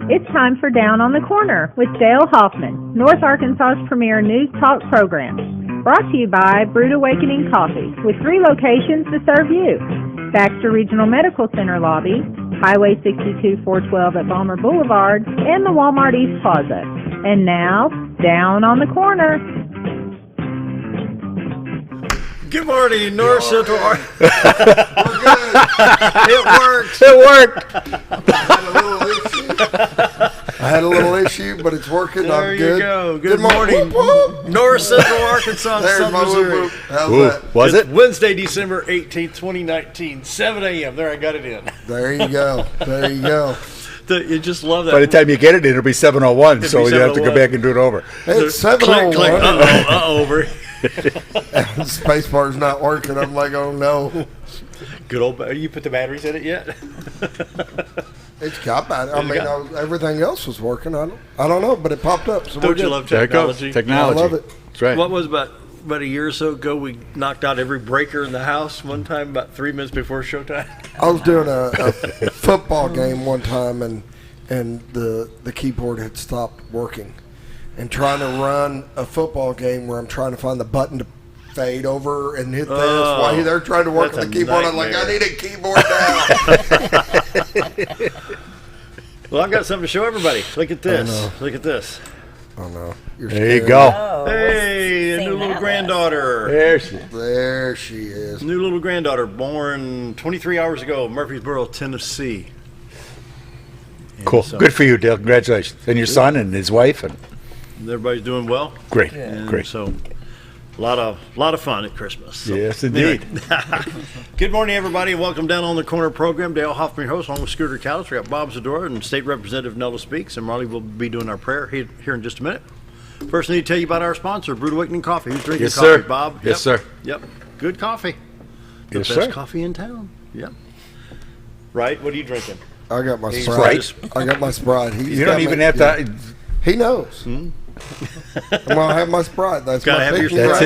It's time for Down on the Corner with Dale Hoffman, North Arkansas's premier news talk program. Brought to you by Brood Awakening Coffee, with 3 locations to serve you. Baxter Regional Medical Center lobby, Highway 62 412 at Balmer Boulevard, and the Walmart East Plaza. And now, Down on the Corner. Good morning, North Central. We're good. It worked. It worked. I had a little issue, but it's working. There I'm you good. go. Good morning, North Central Arkansas, There's Southern my Missouri. whoop. How's Ooh, that? was It's it? Wednesday, December 18th, 2019, 7 a.m. There, I got it in. There you go. There you go. You just love that. By the time you get it, it'll be 7:01, so be you have to go 7:01. back and do it over. It's Click, 7:01. click. Over. The space bar's not working. I'm like, oh no. Good old. You put the batteries in it yet? It's got bad. I It's mean, got- everything else was working. I don't know, but it popped up. So we're Don't you good. love There it goes. technology? Technology. I love it. That's right. What was about a year or so ago? We knocked out every breaker in the house one time, about 3 minutes before showtime. I was doing a football game one time, and the keyboard had stopped working. And trying to run a football game where I'm trying to find the button to fade over and hit this while they're trying to work that's on the a keyboard. I'm like, I nightmare. need a keyboard now. Well, I've got something to show everybody. Look at this. know. Look at this. Oh no! You're There you scared. go. Hey, a seen new little that granddaughter. There she is. There she is. New little granddaughter, born 23 hours ago, Murfreesboro, Tennessee. And Cool. so Good for you, Dale. Congratulations. And your son and his wife. And everybody's doing well. great. And Great. so a lot of fun at Christmas. So, Yes, indeed. anyway. Good morning, everybody. Welcome down on the corner program. Dale Hoffman, your host, along with Scooter Callis. We got Bob Zadora and State Representative Nelda Speaks, and Marley will be doing our prayer here in just a minute. First, I need to tell you about our sponsor, Brood Awakening Coffee. Who's drinking Yes, coffee, sir. Bob? Yes, sir. Yep. Good coffee. The Yes, best sir. coffee in town. Yep. Right? What are you drinking? I got my He's Sprite. right. I got my Sprite. He's You don't got even me- have yeah. to. He knows. I'm gonna have my Sprite. That's Gotta my have your picnic. That's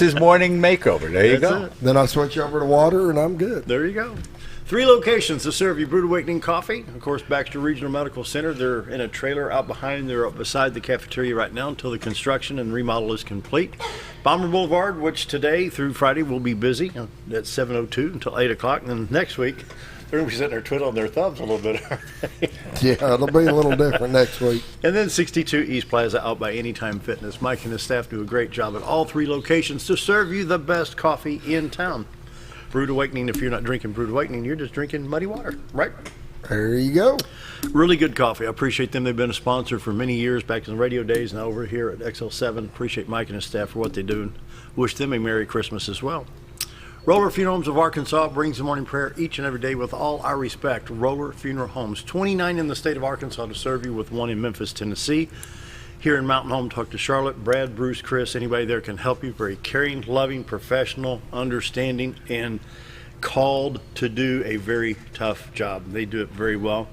his morning makeover. There you That's go. it. Then I switch over to water, and I'm good. There you go. 3 locations to serve you Brood Awakening Coffee. Of course, Baxter Regional Medical Center. They're in a trailer out behind. They're up beside the cafeteria right now until the construction and remodel is complete. Balmer Boulevard, which today through Friday will be busy at 7:02 until 8 o'clock. And then next week, they're going to be sitting there twiddling their thumbs a little bit. Yeah, it'll be a little different next week. And then 62 East Plaza out by Anytime Fitness. Mike and his staff do a great job at all 3 locations to serve you the best coffee in town. Brood Awakening, if you're not drinking Brood Awakening, you're just drinking muddy water, right? There you go. Really good coffee. I appreciate them. They've been a sponsor for many years back in the radio days, and over here at XL7. Appreciate Mike and his staff for what they do, and wish them a Merry Christmas as well. Roller Funeral Homes of Arkansas brings the morning prayer each and every day with all our respect. Roller Funeral Homes, 29 in the state of Arkansas to serve you, with 1 in Memphis, Tennessee. Here in Mountain Home, talk to Charlotte, Brad, Bruce, Chris, anybody there can help you. Very caring, loving, professional, understanding, and called to do a very tough job. They do it very well.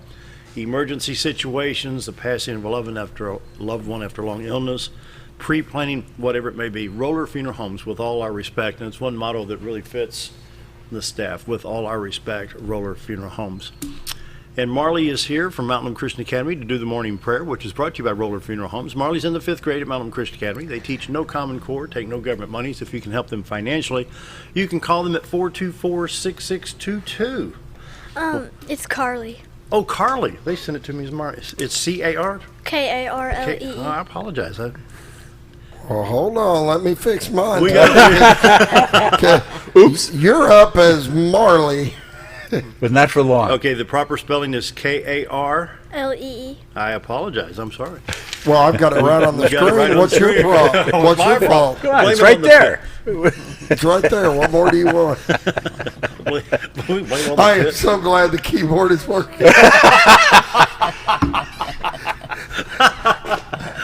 Emergency situations, the passing of a loved one after long illness, pre-planning, whatever it may be. Roller Funeral Homes, with all our respect. And it's one motto that really fits the staff. With all our respect, Roller Funeral Homes. And Marley is here from Mountain Home Christian Academy to do the morning prayer, which is brought to you by Roller Funeral Homes. Marley's in the 5th grade at Mountain Home Christian Academy. They teach no Common Core, take no government monies. If you can help them financially, you can call them at 424-6622. It's Carly. Oh, Carly. They sent it to me as Marley. It's C-A-R? Karlee. Oh, I apologize. Well, hold on. Let me fix mine. We got Okay. Oops. You're up as Marley. But not for long. Okay, the proper spelling is K-A-R. Lee. I apologize. I'm sorry. Well, I've got it right on the You got it screen. right on What's the your screen. problem? What's My your fault? Come on, Blame it's it right on the there. It's right there. What more do you want? Blame on the I am pit. so glad the keyboard is working.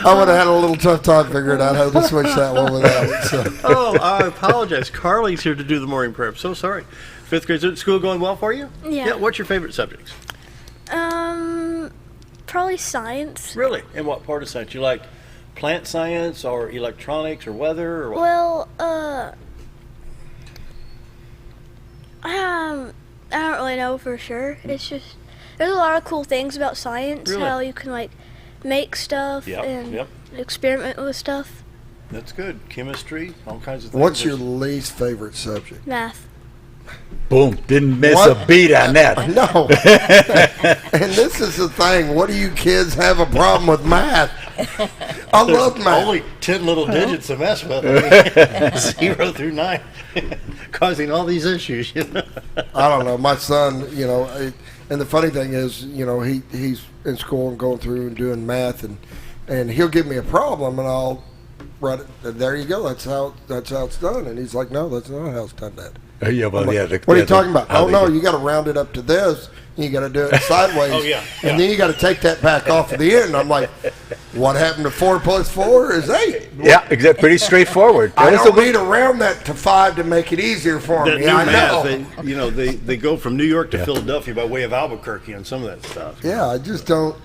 I would have had a little tough time figuring out how to switch that one without it. So. Oh, I apologize. Carly's here to do the morning prayer. I'm so sorry. 5th grade school going well for you? Yeah. What's your favorite subjects? Probably science. Really? And what part of science? You like plant science or electronics or weather or what? Well, I don't really know for sure. It's just There's a lot of cool things about science. Really? How you can like make stuff Yep, and yep. experiment with stuff. That's good. Chemistry, all kinds of things. What's your least favorite subject? Math. Boom. Didn't miss What? a beat on that. No. And this is the thing. What do you kids have a problem with math? I love math. Only 10 little digits to mess with. I mean, 0 through 9, causing all these issues. You know? I don't know. My son, and the funny thing is, he's in school and going through and doing math, and he'll give me a problem, and I'll write it. There you go. That's how it's done. And he's like, no, that's not how it's done. That. Yeah, well, Like, yeah. what are you talking about? Oh no, you got to round it up to this. And you got to do it sideways. Oh, yeah, And then you got to take that back off at the end. I'm like, what happened to 4 plus 4 is 8. Yeah, exactly. Pretty straightforward. I That is don't a- need to round that to 5 to make it easier for That me. new I math, know. they go from New York to Philadelphia by way of Albuquerque on some of that stuff. Yeah, I just don't.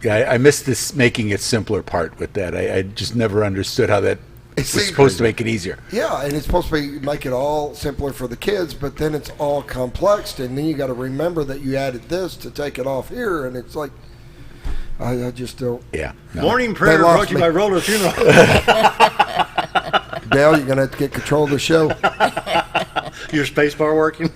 Yeah, I missed this making it simpler part with that. I just never understood how that was See, supposed to make it easier. Yeah, and it's supposed to be make it all simpler for the kids, but then it's all complex, and then you got to remember that you added this to take it off here, and it's like, I just don't. Yeah. No. Morning prayer lost brought to you me. by Roller Funeral. Dale, you're gonna have to get control of the show. Your space bar working?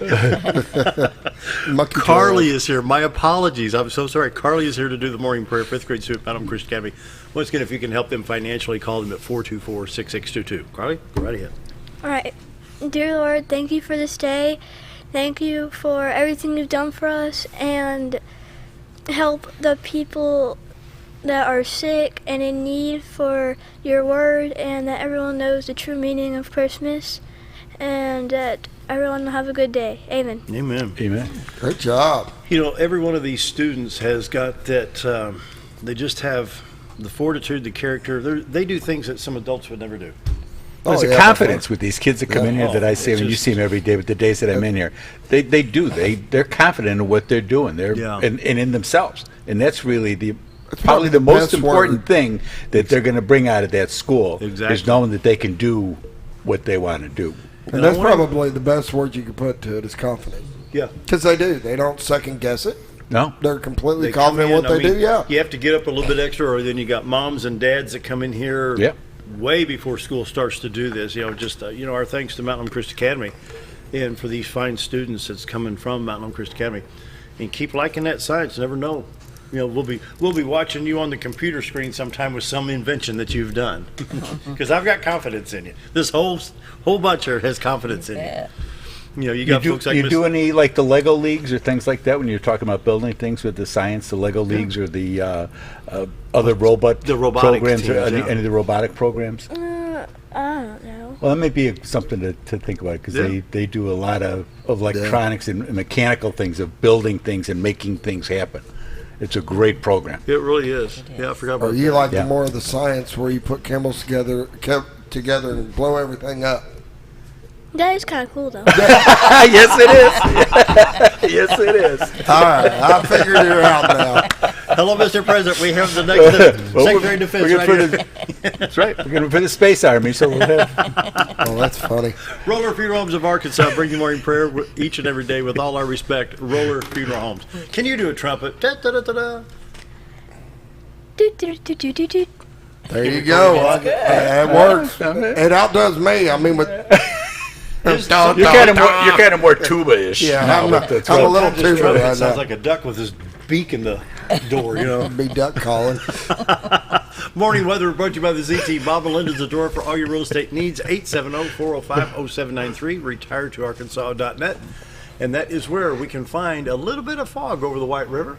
Monkey Carly tail. is here. My apologies. I'm so sorry. Carly is here to do the morning prayer, 5th grade student at Mount Christian Academy. Once again, if you can help them financially, call them at 424-6622. Carly, go right ahead. All right. Dear Lord, thank you for this day. Thank you for everything you've done for us, and help the people that are sick and in need for your word, and that everyone knows the true meaning of Christmas, and that everyone will have a good day. Amen. Amen. Amen. Great job. Every one of these students has got that, they just have the fortitude, the character. They do things that some adults would never do. There's a confidence with these kids that come in here that I see. I it's mean, you just- see them every day, but the days that I'm in here, they do. They're confident in what they're doing. They're Yeah. and in themselves, and that's really It's probably the most best important word. thing that they're going to bring out of that school Exactly. is knowing that they can do what they want to do. And that's probably the best word you could put to it is confident. Yeah. Because they do. They don't second guess it. No, They're completely They come confident in in, what they do. Yeah. You have to get up a little bit extra, or then you got moms and dads that come in here Yeah. way before school starts to do this. Our thanks to Mountain Christian Academy, and for these fine students that's coming from Mountain Christian Academy, and keep liking that science. Never know. We'll be watching you on the computer screen sometime with some invention that you've done, because I've got confidence in you. This whole bunch here has confidence in you. You got folks like you Miss- do any like the Lego leagues or things like that when you're talking about building things with the science, the Lego leagues or the other The robotic programs, or teams, any, yeah. any of the robotic programs? I don't know. Well, that may be something to think about because Yeah. they do a lot of electronics and mechanical things of building things and making things happen. It's a great program. It really is. Yeah, I forgot about Or you that. like Yeah. the more of the science where you put chemicals together and blow everything up. That is kind of cool, though. Yes, it is. Yes, it is. All right. I figured it out now. Hello, Mr. President. We have the next Well, Secretary of Defense we're right gonna here. put it- That's right. We're going to put a space army, so we'll have. Oh, that's funny. Roller Funeral Homes of Arkansas bring you morning prayer each and every day with all our respect. Roller Funeral Homes. Can you do a trumpet? Da, da, da, da, da. Doot, doot, doot, doot, doot, doot. There you go. It works. It outdoes me. I mean, with You're kind of more tuba-ish. Yeah, now I'm with not- the I'm a trumpet. little This tuba trumpet right sounds now. like a duck with his beak in the door, Be duck calling. Morning weather brought to you by the ZT. Bob and Linda's the door for all your real estate needs. 870-405-0793. Retiretoarkansas.net. And that is where we can find a little bit of fog over the White River.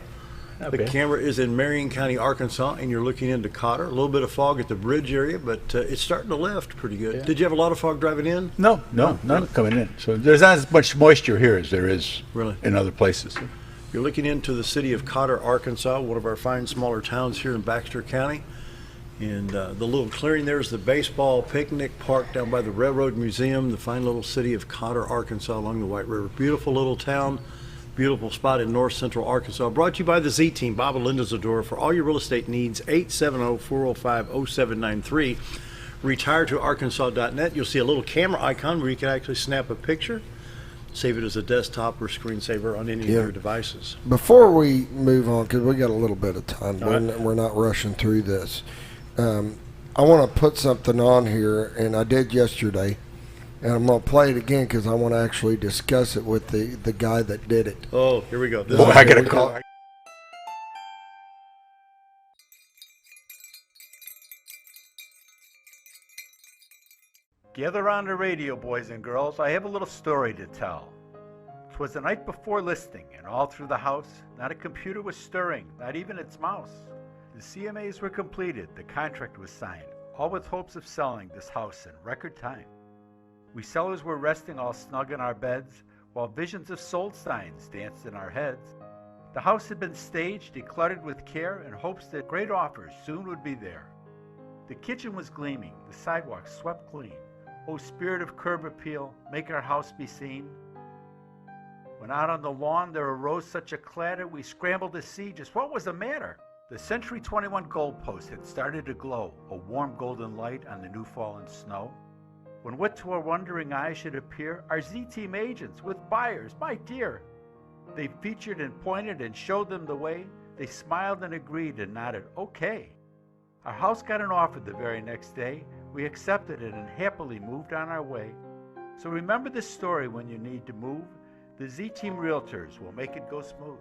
The Okay. camera is in Marion County, Arkansas, and you're looking into Cotter. A little bit of fog at the bridge area, but it's starting to lift pretty good. Yeah. Did you have a lot of fog driving in? No, none coming in. So there's not as much moisture here as there is Really? in other places. You're looking into the city of Cotter, Arkansas, one of our fine smaller towns here in Baxter County. And the little clearing there is the baseball picnic park down by the Railroad Museum, the fine little city of Cotter, Arkansas along the White River. Beautiful little town, beautiful spot in north central Arkansas. Brought to you by the Z-Team, Bob and Linda's Adora, for all your real estate needs. 870-405-0793. Retiretoarkansas.net. You'll see a little camera icon where you can actually snap a picture. Save it as a desktop or screensaver on any of your devices. Before we move on, because we got a little bit of time, right. we're not rushing through this. I want to put something on here, and I did yesterday, and I'm going to play it again because I want to actually discuss it with the guy that did it. Oh, here we go. This Boy, is I got a call. Gather round the radio, boys and girls. I have a little story to tell. 'Twas the night before listing, and all through the house, not a computer was stirring, not even its mouse. The CMAs were completed, the contract was signed, all with hopes of selling this house in record time. We sellers were resting all snug in our beds, while visions of sold signs danced in our heads. The house had been staged, decluttered with care, in hopes that great offers soon would be there. The kitchen was gleaming, the sidewalk swept clean. O spirit of curb appeal, make our house be seen. When out on the lawn there arose such a clatter, we scrambled to see just what was the matter. The Century 21 goalpost had started to glow, a warm golden light on the new fallen snow. When what to our wondering eyes should appear, our Z-Team agents with buyers, my dear. They featured and pointed and showed them the way. They smiled and agreed and nodded, okay. Our house got an offer the very next day. We accepted it and happily moved on our way. So remember this story when you need to move. The Z-Team Realtors will make it go smooth.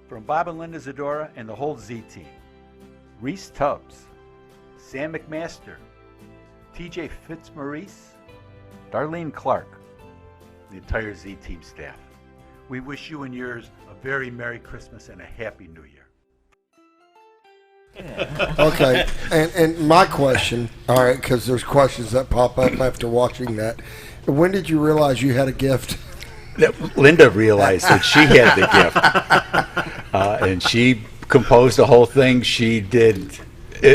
From Bob and Linda Zadora and the whole Z-Team. Reese Tubbs, Sam McMaster, TJ Fitzmaurice, Darlene Clark, the entire Z-Team staff. We wish you and yours a very Merry Christmas and a Happy New Year. Okay, and my question, all right, because there's questions that pop up after watching that. When did you realize you had a gift? Linda realized that she had the gift, and she composed the whole thing. She did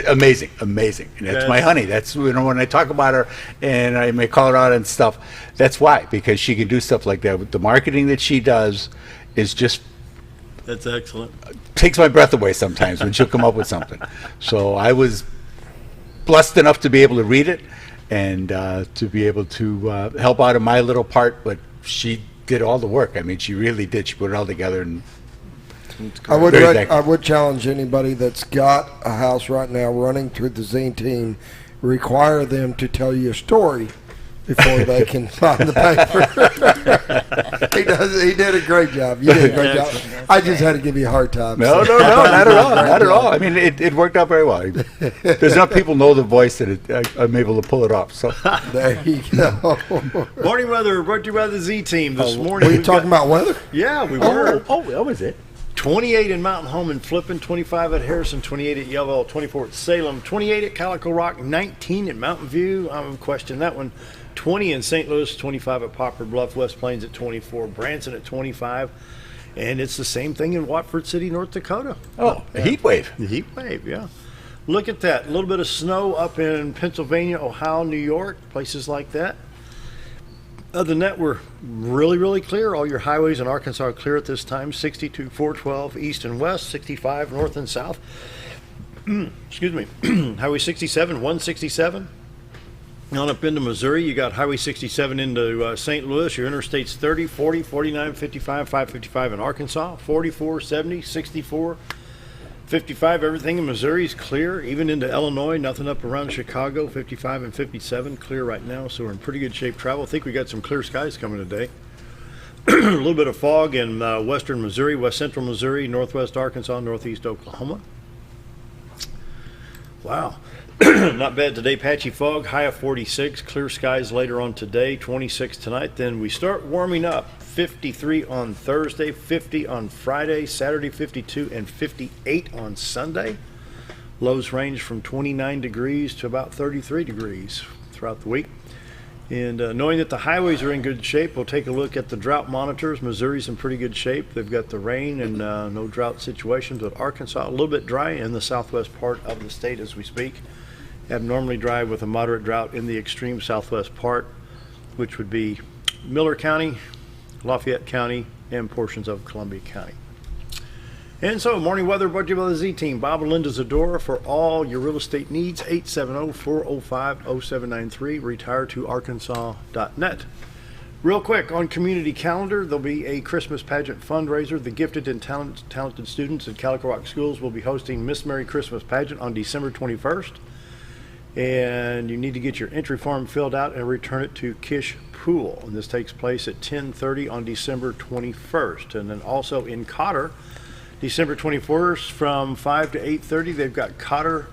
amazing. And that's my honey. That's when I talk about her and I may call her out and stuff. That's why, because she can do stuff like that. The marketing that she does is just. That's excellent. Takes my breath away sometimes when she'll come up with something. So I was blessed enough to be able to read it and to be able to help out in my little part, but she did all the work. I mean, she really did. She put it all together. And I would challenge anybody that's got a house right now running through the Zine team, require them to tell you a story before they can sign the paper. He did a great job. You did a great job. I just had to give you a hard time. No, not at all. I mean, it worked out very well. There's enough people know the voice that I'm able to pull it off. So there you go. Morning weather brought to you by the Z Team this morning. Were you talking about weather? Yeah, we were. Oh, that was it. 28 in Mountain Home and Flippin, 25 at Harrison, 28 at Yellowville, 24 at Salem, 28 at Calico Rock, 19 at Mountain View. I'm questioning that one. 20 in St. Louis, 25 at Poplar Bluff, West Plains at 24, Branson at 25, and it's the same thing in Watford City, North Dakota. Oh, a heat wave. The heat wave, yeah. Look at that. A little bit of snow up in Pennsylvania, Ohio, New York, places like that. Other than that, we're really, really clear. All your highways in Arkansas are clear at this time. 62, 412, east and west, 65, north and south. Excuse me. Highway 67, 167. On up into Missouri, you got Highway 67 into St. Louis. Your interstates 30, 40, 49, 55, 555 in Arkansas, 44, 70, 64, 55. Everything in Missouri is clear, even into Illinois. Nothing up around Chicago. 55 and 57 clear right now, so we're in pretty good shape travel. I think we got some clear skies coming today. A little bit of fog in western Missouri, west central Missouri, northwest Arkansas, northeast Oklahoma. Wow. Not bad today. Patchy fog, high of 46. Clear skies later on today, 26 tonight. Then we start warming up. 53 on Thursday, 50 on Friday, Saturday 52, and 58 on Sunday. Lows range from 29 degrees to about 33 degrees throughout the week. And knowing that the highways are in good shape, we'll take a look at the drought monitors. Missouri's in pretty good shape. They've got the rain and no drought situations. But Arkansas, a little bit dry in the southwest part of the state as we speak. Abnormally dry with a moderate drought in the extreme southwest part, which would be Miller County, Lafayette County, and portions of Columbia County. And so, morning weather brought to you by the Z Team. Bob and Linda Zadora for all your real estate needs. 870-405-0793. Retire to Arkansas.net. Real quick, on community calendar, there'll be a Christmas pageant fundraiser. The gifted and talented students at Calico Rock Schools will be hosting Miss Merry Christmas pageant on December 21st. And you need to get your entry form filled out and return it to Kish Pool. And this takes place at 10:30 on December 21st. And then also in Cotter, December 21st from 5 to 8:30, they've got Cotter,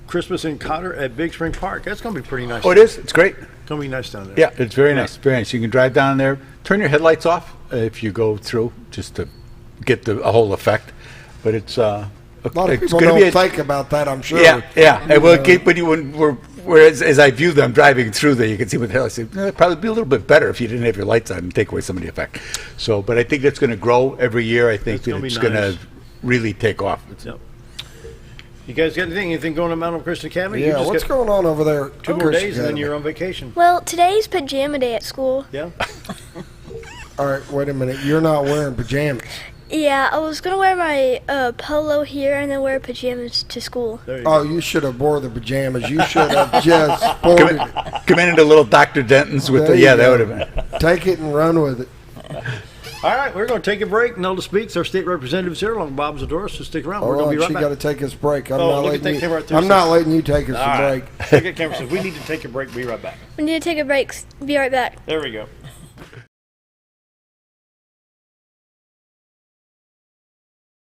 Christmas in Cotter at Big Spring Park. That's going to be pretty nice. Oh, it is? It's great. It's going to be nice down there. Yeah, it's very nice. Very nice. You can drive down there, turn your headlights off if you go through, just to get a whole effect. But it's A lot of it's people gonna don't be think about that, I'm sure. Yeah, yeah. And we'll keep whereas as I view them driving through there, you can see with the headlights. It'd probably be a little bit better if you didn't have your lights on and take away some of the effect. So, but I think that's going to grow every year. I think that it's going to really take off. Yep. You guys got anything going on Mount Christian Academy? Yeah, what's going on over there? 2 more days and then you're on vacation. Well, today's pajama day at school. Yeah? All right, wait a minute. You're not wearing pajamas. Yeah, I was going to wear my polo here and then wear pajamas to school. There you Oh, go. you should have wore the pajamas. You should have just sported it. Come in into little Dr. Denton's with There the, you yeah, that go. would have been. Take it and run with it. All right, we're going to take a break. Nelda Speaks, our state representative's here along Bob's Adora, so stick around. We're going to be right She back. got to take us a break. I'm Oh, not look at letting that camera right there. I'm not letting you take us All a right. break. Look at camera says, we need to take a break. Be right back. We need to take a break. Be right back. There we go.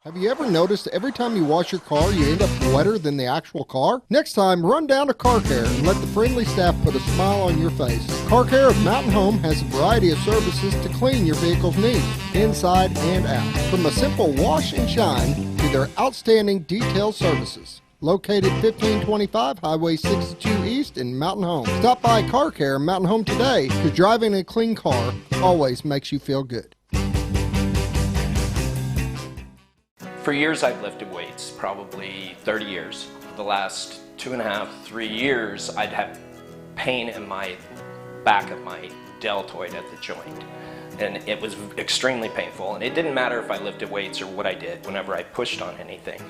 Have you ever noticed every time you wash your car, you end up wetter than the actual car? Next time, run down to Car Care and let the friendly staff put a smile on your face. Car Care of Mountain Home has a variety of services to clean your vehicle's needs, inside and out. From a simple wash and shine to their outstanding detailed services. Located 1525 Highway 62 East in Mountain Home. Stop by Car Care Mountain Home today, because driving a clean car always makes you feel good. For years I've lifted weights, probably 30 years. The last 2.5, 3 years I'd have pain in my back of my deltoid at the joint. And it was extremely painful, and it didn't matter if I lifted weights or what I did whenever I pushed on anything.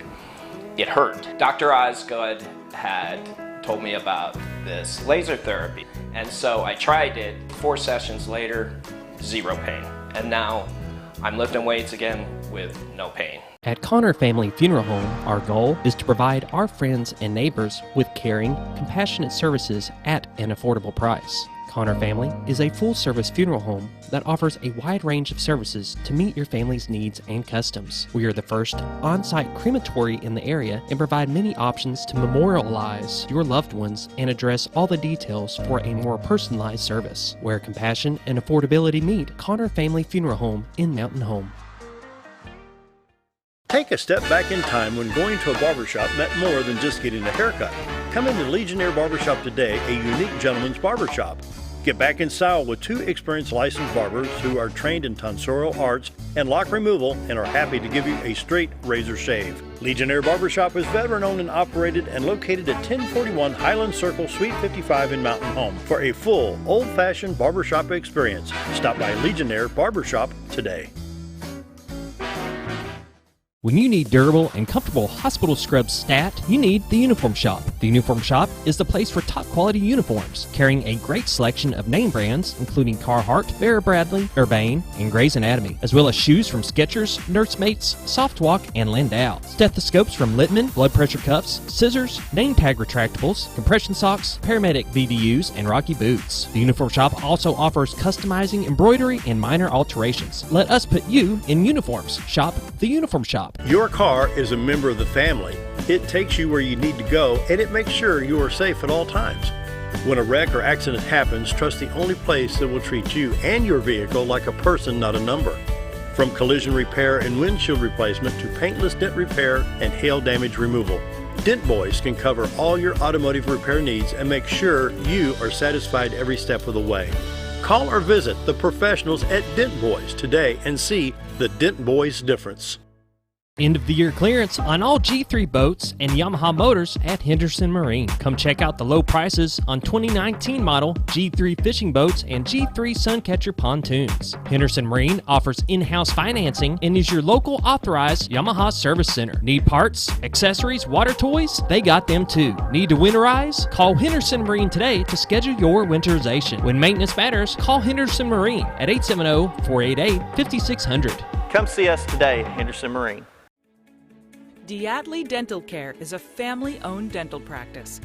It hurt. Dr. Osgood had told me about this laser therapy, and so I tried it. 4 sessions later, 0 pain. And now I'm lifting weights again with no pain. At Connor Family Funeral Home, our goal is to provide our friends and neighbors with caring, compassionate services at an affordable price. Connor Family is a full-service funeral home that offers a wide range of services to meet your family's needs and customs. We are the first on-site crematory in the area and provide many options to memorialize your loved ones and address all the details for a more personalized service. Where compassion and affordability meet, Connor Family Funeral Home in Mountain Home. Take a step back in time when going to a barbershop meant more than just getting a haircut. Come into Legionnaire Barbershop today, a unique gentleman's barbershop. Get back in style with 2 experienced licensed barbers who are trained in tonsorial arts and lock removal and are happy to give you a straight razor shave. Legionnaire Barbershop is veteran-owned and operated and located at 1041 Highland Circle, Suite 55 in Mountain Home. For a full, old-fashioned barbershop experience, stop by Legionnaire Barbershop today. When you need durable and comfortable hospital scrubs stat, you need the Uniform Shop. The Uniform Shop is the place for top quality uniforms, carrying a great selection of name brands, including Carhartt, Vera Bradley, Urbane, and Grey's Anatomy, as well as shoes from Skechers, Nursemates, Softwalk, and Landau, stethoscopes from Littman, blood pressure cuffs, scissors, name tag retractables, compression socks, paramedic VDUs, and Rocky boots. The Uniform Shop also offers customizing, embroidery, and minor alterations. Let us put you in uniforms. Shop the Uniform Shop. Your car is a member of the family. It takes you where you need to go, and it makes sure you are safe at all times. When a wreck or accident happens, trust the only place that will treat you and your vehicle like a person, not a number. From collision repair and windshield replacement to paintless dent repair and hail damage removal, Dent Boys can cover all your automotive repair needs and make sure you are satisfied every step of the way. Call or visit the professionals at Dent Boys today and see the Dent Boys difference. End of the year clearance on all G3 boats and Yamaha motors at Henderson Marine. Come check out the low prices on 2019 model G3 fishing boats and G3 Suncatcher pontoons. Henderson Marine offers in-house financing and is your local authorized Yamaha service center. Need parts, accessories, water toys? They got them too. Need to winterize? Call Henderson Marine today to schedule your winterization. When maintenance matters, call Henderson Marine at 870-488-5600. Come see us today at Henderson Marine. Diatley Dental Care is a family-owned dental practice.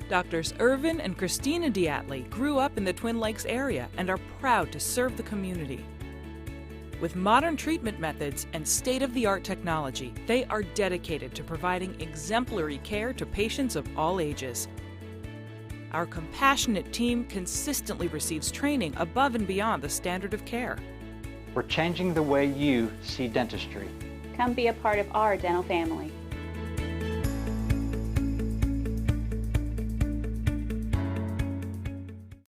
Doctors Irvin and Christina Diatley grew up in the Twin Lakes area and are proud to serve the community. With modern treatment methods and state-of-the-art technology, they are dedicated to providing exemplary care to patients of all ages. Our compassionate team consistently receives training above and beyond the standard of care. We're changing the way you see dentistry. Come be a part of our dental family.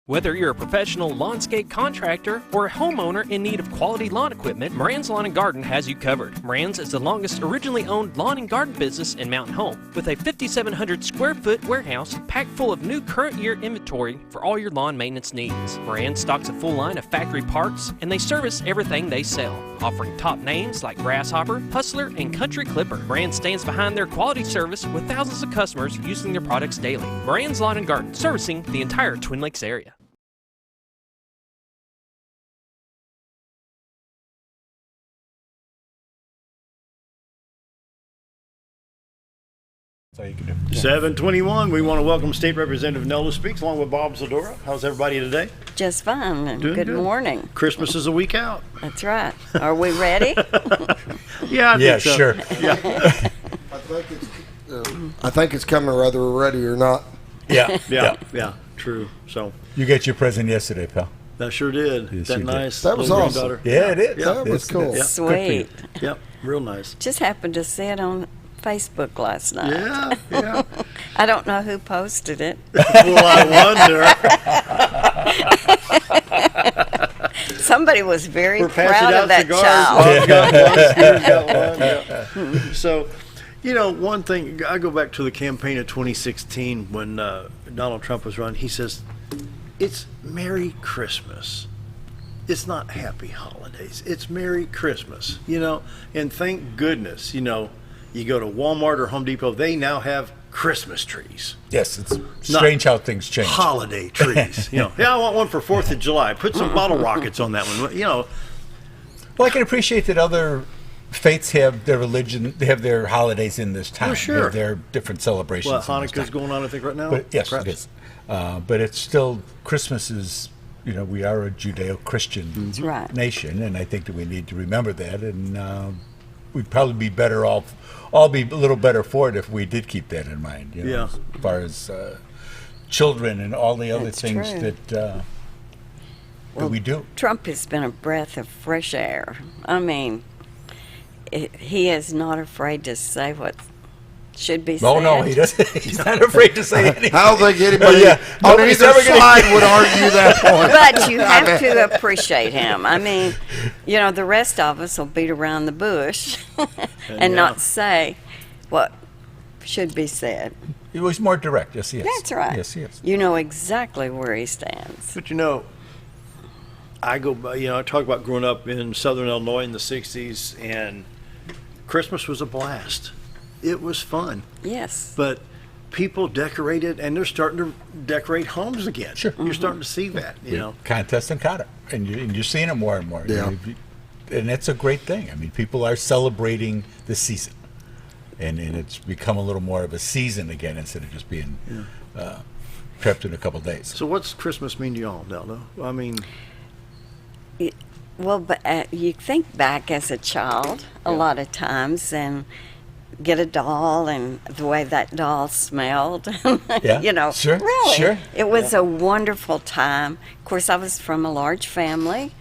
Whether you're a professional lawnscape contractor or a homeowner in need of quality lawn equipment, Moran's Lawn & Garden has you covered. Moran's is the longest originally owned lawn and garden business in Mountain Home, with a 5,700 square foot warehouse packed full of new current year inventory for all your lawn maintenance needs. Moran stocks a full line of factory parts, and they service everything they sell, offering top names like Grasshopper, Hustler, and Country Clipper. Moran stands behind their quality service with thousands of customers using their products daily. Moran's Lawn & Garden, servicing the entire Twin Lakes area. That's all you can do. 7:21. We want to welcome State Representative Nelda Speaks along with Bob Zadora. How's everybody today? Just fine. And Doing good good. morning. Christmas is a week out. That's right. Are we ready? Yeah, I think so. Sure. Yeah. I think it's coming whether we're ready or not. Yeah. True. So You got your present yesterday, pal. that sure did. Yes, that you did. nice. That was little awesome. granddaughter. Yeah, it is. That was Yes, it cool. is. Sweet. Yep. Real nice. Just happened to see it on Facebook last night. Yeah. I don't know who posted it. Well, I wonder. Somebody was very We're passing proud out of that cigars. child. Bob's got one, Steve's got one. Yeah. So, one thing, I go back to the campaign of 2016 when Donald Trump was running. He says, it's Merry Christmas. It's not Happy Holidays. It's Merry Christmas, and thank goodness, you go to Walmart or Home Depot, they now have Christmas trees. Yes, it's strange how things change. Holiday trees. Yeah, I want one for 4th of July. Put some bottle rockets on that one. Well, I can appreciate that other faiths have their religion, they have their holidays in this time. Oh, sure. Their different celebrations. Well, in this Hanukkah's time. going on, I think, right now? But yes, Perhaps. it is. But it's still, Christmas is, we are a Judeo-Christian right. nation, and I think that we need to remember that, and we'd probably be better off, all be a little better for it if we did keep that in mind, Yeah. as far as children and all the other That's things true. that we do. Trump has been a breath of fresh air. I mean, he is not afraid to say what should be said. Oh, no, he doesn't. He's not afraid to say anything. I don't think anybody Yeah. on Nobody's either ever gonna- side would argue that point. But you have to appreciate him. I mean, the rest of us will beat around the bush and not say what should be said. He was more direct. Yes, he is. That's right. Yes, he is. You know exactly where he stands. But I go by, I talk about growing up in Southern Illinois in the 60s, and Christmas was a blast. It was fun. Yes. But people decorated, and they're starting to decorate homes again. Sure. You're starting to see that, Contest and kata. And you're seeing it more and more. Yeah. And that's a great thing. I mean, people are celebrating the season. And it's become a little more of a season again instead of just being prepped in a couple days. So what's Christmas mean to y'all, Nelda? I mean... Well, but you think back as a child a lot of times and get a doll and the way that doll smelled. Yeah. Sure. Really. Sure. It was a wonderful time. Of course, I was from a large family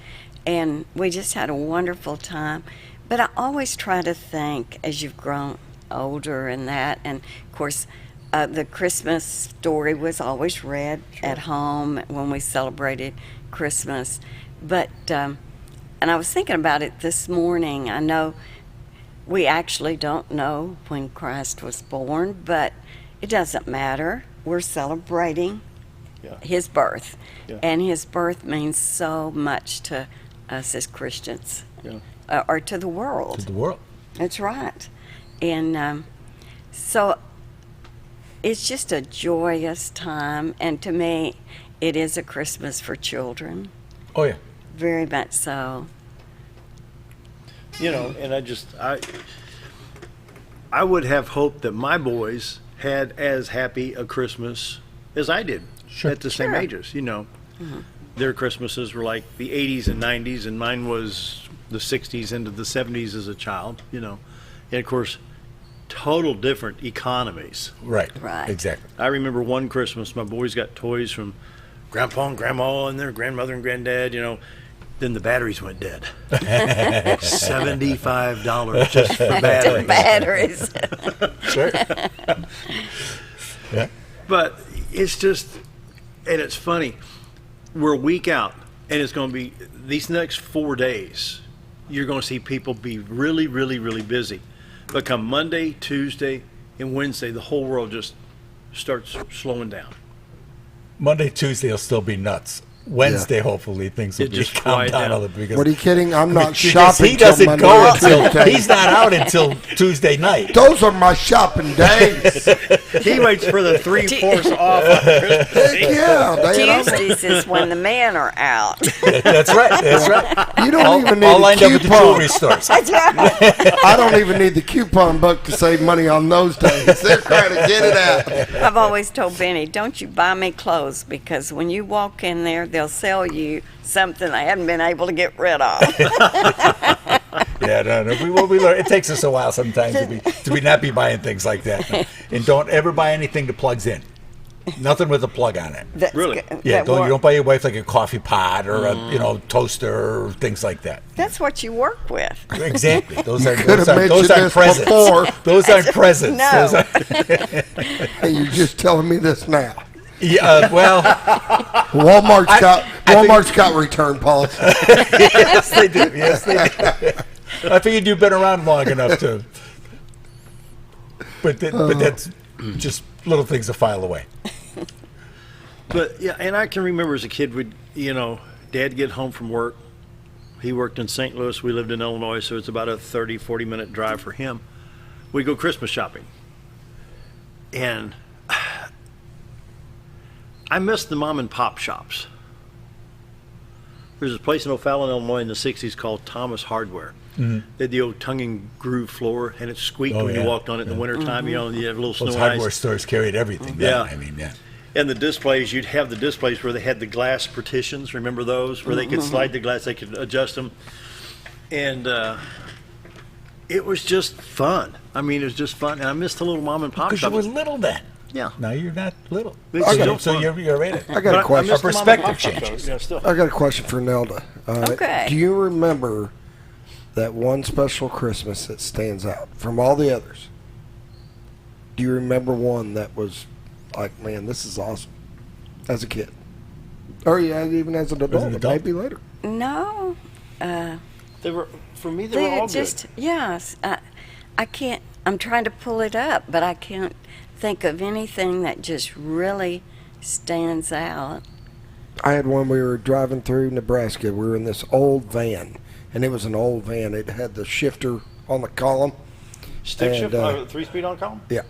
and we just had a wonderful time. But I always try to think as you've grown older and that, and of course, the Christmas story was always read at home when we celebrated Christmas. But, and I was thinking about it this morning. I know We actually don't know when Christ was born, but it doesn't matter. We're celebrating his birth. Yeah. And his birth means so much to us as Christians, or to the world. To the world. That's right. And so it's just a joyous time. And to me, it is a Christmas for children. Oh, yeah. Very much so. You know, and I would have hoped that my boys had as happy a Christmas as I did at the same ages. You know, their Christmases were like the 80s and 90s, and mine was the 60s into the 70s as a child. You know, and of course, total different economies. Right. Right. Exactly. I remember one Christmas, my boys got toys from Grandpa and Grandma and their grandmother and granddad. You know. Then the batteries went dead. $75 just for batteries. Batteries. Sure. Yeah. But it's just, and it's funny. We're a week out, and it's going to be these next 4 days. You're going to see people be really, really, really busy. But come Monday, Tuesday, and Wednesday, the whole world just starts slowing down. Monday, Tuesday will still be nuts. Wednesday, hopefully, things will It be just calmed quiet down down. a little bit. What are you kidding? I'm not Because shopping. he doesn't till go Monday or until Tuesday. he's not out until Tuesday night. Those are my shopping days. He waits for the 3/4 off on Christmas Eve. Yeah, they Tuesdays is when the men are out. That's right. That's right. You don't even need all a lined up at the coupon. jewelry stores. That's right. I don't even need the coupon book to save money on those days. They're trying to get it out. I've always told Benny, don't you buy me clothes, because when you walk in there, they'll sell you something I haven't been able to get rid of. Yeah, no. We learn. It takes us a while sometimes to not be buying things like that. And don't ever buy anything that plugs in. Nothing with a plug on it. That's Really? good. Yeah, That you work. don't buy your wife like a coffee pot or a toaster or things like that. That's what you work with. Exactly. Those aren't could have mentioned this presents. before. Those aren't presents. No. Those are, Hey, you're just telling me this now. yeah, well, Walmart's got return policy. yes, they do. Yes, they do. I figured you've been around long enough to. But that's just little things to file away. But yeah, and I can remember as a kid, Dad get home from work. He worked in St. Louis. We lived in Illinois, so it's about a 30, 40-minute drive for him. We'd go Christmas shopping. And I miss the mom and pop shops. There's a place in O'Fallon, Illinois in the 60s called Thomas Hardware. Mm-hmm. They had the old tongue and groove floor, and it squeaked when you walked on it in the wintertime. You had a little snow Those and hardware ice. stores carried everything. Yeah. I mean, yeah. And the displays, you'd have the displays where they had the glass partitions. Remember those? Where they could slide the glass, they could adjust them. And it was just fun. I mean, it was just fun. And I missed the little mom and pop Because you shop. were little then. Yeah. Now you're not little. It's still So fun. you're right. I got a question. missed Our the mom and perspective pop shop, changes. though. Yeah, still. I got a question for Nelda. Okay. Do you remember that one special Christmas that stands out from all the others? Do you remember one that was like, man, this is awesome, as a kid? Or yeah, even as an adult, adult. maybe later. No. They were, for me, they were all just, good. yes. I can't, I'm trying to pull it up, but I can't think of anything that just really stands out. I had one. We were driving through Nebraska. We were in this old van, and it was an old van. It had the shifter on the column. Stick shift, And, 3-speed on column? Yeah.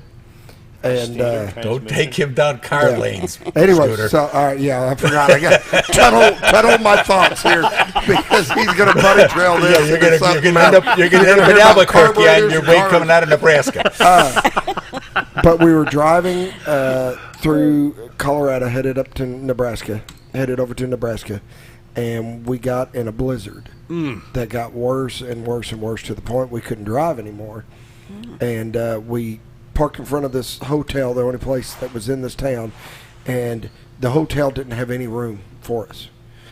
And Standard Don't take him down car Yeah. lanes. anyway, Scooter. so yeah, I forgot. I got tunnel my thoughts here because he's gonna buddy trail this. Yeah, you're into gonna something end else. up in hear about Albuquerque on carburetors your and way cars. coming out of Nebraska. But we were driving through Colorado, headed over to Nebraska, and we got in a blizzard that got worse and worse and worse to the point we couldn't drive anymore. And we parked in front of this hotel, the only place that was in this town, and the hotel didn't have any room for us.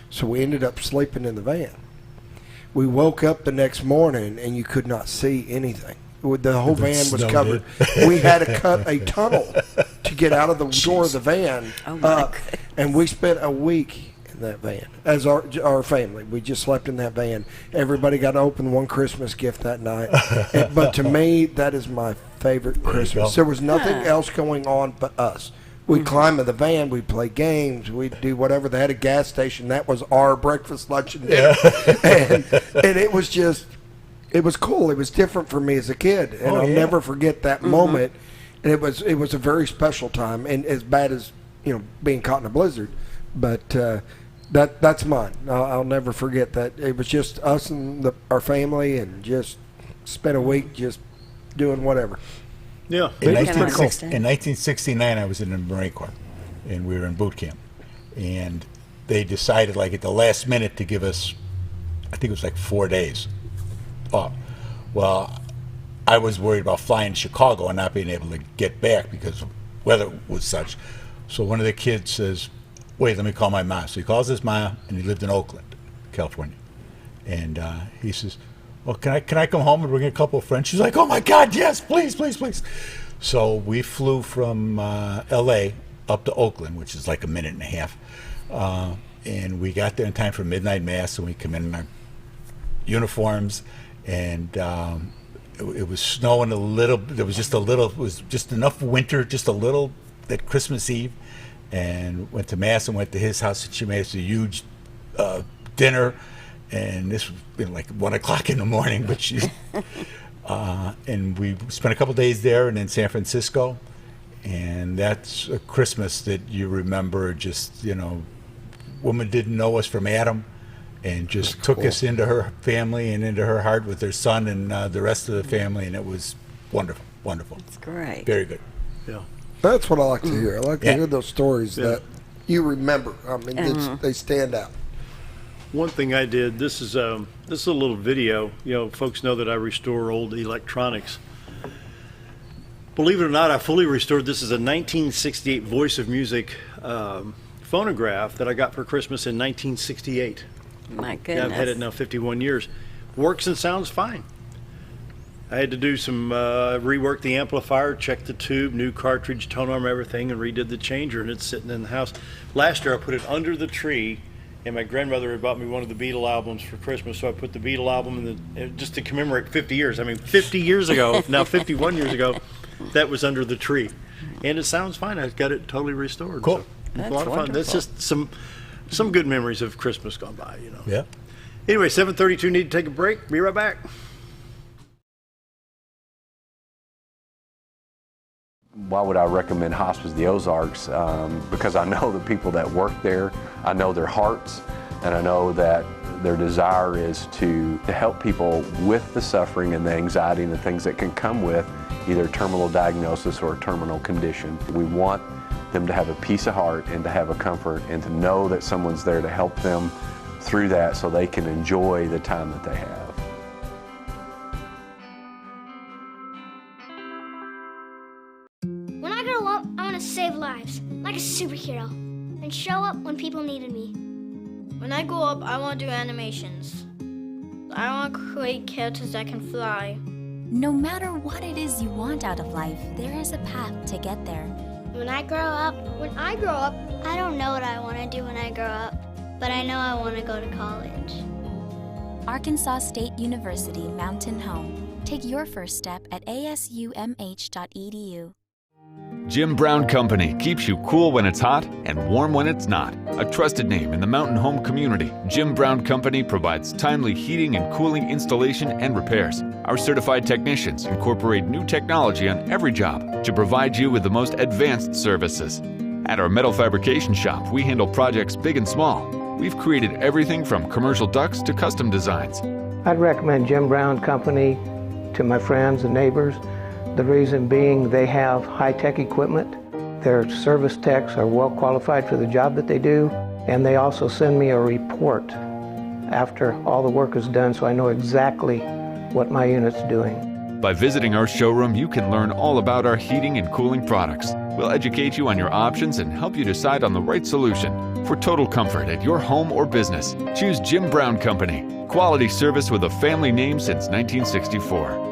So we ended up sleeping in the van. We woke up the next morning, and you could not see anything. The whole van was snowed covered. We had to cut a tunnel to get out of the door of the van Oh, my up, and we spent a week in in that van as our family. We just slept in that van. Everybody got to open one Christmas gift that night. But to me, that is my favorite Christmas. There was nothing else going on but us. We'd climb in the van, we'd play games, we'd do whatever. They had a gas station. That was our breakfast, lunch, and dinner. and it was just, it was cool. It was different for me as a kid. And I'll never forget that moment. And it was a very special time, and as bad as, being caught in a blizzard. But that's mine. I'll never forget that. It was just us and our family, and just spent a week just doing whatever. Yeah. In 1969, I was in the Marine Corps, and we were in boot camp. And they decided, like, at the last minute to give us, I think it was like 4 days off. Well, I was worried about flying to Chicago and not being able to get back because the weather was such. So one of the kids says, wait, let me call my mom. So he calls his mom, and he lived in Oakland, California. And he says, well, can I come home and bring a couple of friends? She's like, oh my God, yes, please, please, please. So we flew from L.A. up to Oakland, which is like a minute and a half. And we got there in time for midnight mass, and we come in our uniforms, and it was snowing a little. There was just a little. It was just enough winter, just a little at Christmas Eve, and went to mass and went to his house, and she made us a huge dinner. And this was like 1 o'clock in the morning, but she, and we spent a couple days there and in San Francisco, and that's a Christmas that you remember. Just, woman didn't know us from Adam, and just took us into her family and into her heart with her son and the rest of the family, and it was wonderful, wonderful. That's great. Very good. Yeah, that's what I like to hear. I like to hear those stories that you remember. I mean, they stand out. One thing I did, this is a little video. Folks know that I restore old electronics. Believe it or not, I fully restored. This is a 1968 Voice of Music phonograph that I got for Christmas in 1968. My goodness. Yeah, I've had it now 51 years. Works and sounds fine. I had to do some rework the amplifier, check the tube, new cartridge, tone arm, everything, and redid the changer, and it's sitting in the house. Last year I put it under the tree, and my grandmother had bought me one of the Beatle albums for Christmas, so I put the Beatle album just to commemorate 50 years. I mean, 50 years ago, now 51 years ago, that was under the tree. And it sounds fine. I've got it totally restored. Cool. So, That's a lot of fun. wonderful. That's just some good memories of Christmas gone by, Yeah. Anyway, 7:32, need to take a break. Be right back. Why would I recommend Hospice the Ozarks? Because I know the people that work there, I know their hearts, and I know that their desire is to help people with the suffering and the anxiety and the things that can come with either terminal diagnosis or a terminal condition. We want them to have a peace of heart and to have a comfort and to know that someone's there to help them through that so they can enjoy the time that they have. When I grow up, I want to save lives, like a superhero, and show up when people needed me. When I grow up, I want to do animations. I want to create characters that can fly. No matter what it is you want out of life, there is a path to get there. When I grow up, I don't know what I want to do when I grow up, but I know I want to go to college. Arkansas State University Mountain Home. Take your first step at asumh.edu. Jim Brown Company keeps you cool when it's hot and warm when it's not. A trusted name in the mountain home community, Jim Brown Company provides timely heating and cooling installation and repairs. Our certified technicians incorporate new technology on every job to provide you with the most advanced services. At our metal fabrication shop, we handle projects big and small. We've created everything from commercial ducts to custom designs. I'd recommend Jim Brown Company to my friends and neighbors. The reason being they have high-tech equipment. Their service techs are well qualified for the job that they do, and they also send me a report after all the work is done so I know exactly what my unit's doing. By visiting our showroom, you can learn all about our heating and cooling products. We'll educate you on your options and help you decide on the right solution. For total comfort at your home or business, choose Jim Brown Company. Quality service with a family name since 1964.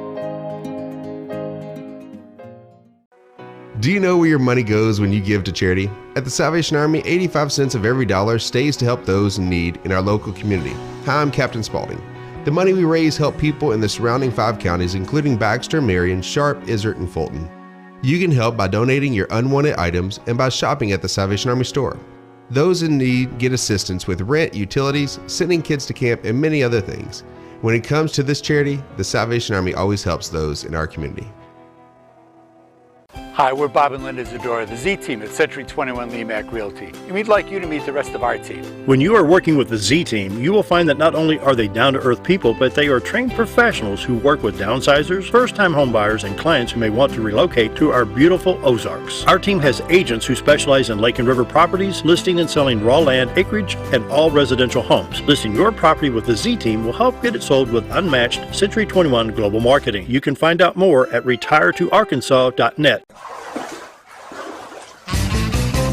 Do you know where your money goes when you give to charity? At the Salvation Army, 85 cents of every dollar stays to help those in need in our local community. Hi, I'm Captain Spaulding. The money we raise help people in the surrounding 5 counties, including Baxter, Marion, Sharp, Izzard, and Fulton. You can help by donating your unwanted items and by shopping at the Salvation Army store. Those in need get assistance with rent, utilities, sending kids to camp, and many other things. When it comes to this charity, the Salvation Army always helps those in our community. Hi, we're Bob and Linda Zadora, the Z Team at Century 21 Lemac Realty, and we'd like you to meet the rest of our team. When you are working with the Z Team, you will find that not only are they down-to-earth people, but they are trained professionals who work with downsizers, first-time homebuyers, and clients who may want to relocate to our beautiful Ozarks. Our team has agents who specialize in lake and river properties, listing and selling raw land, acreage, and all residential homes. Listing your property with the Z Team will help get it sold with unmatched Century 21 global marketing. You can find out more at retiretoarkansas.net.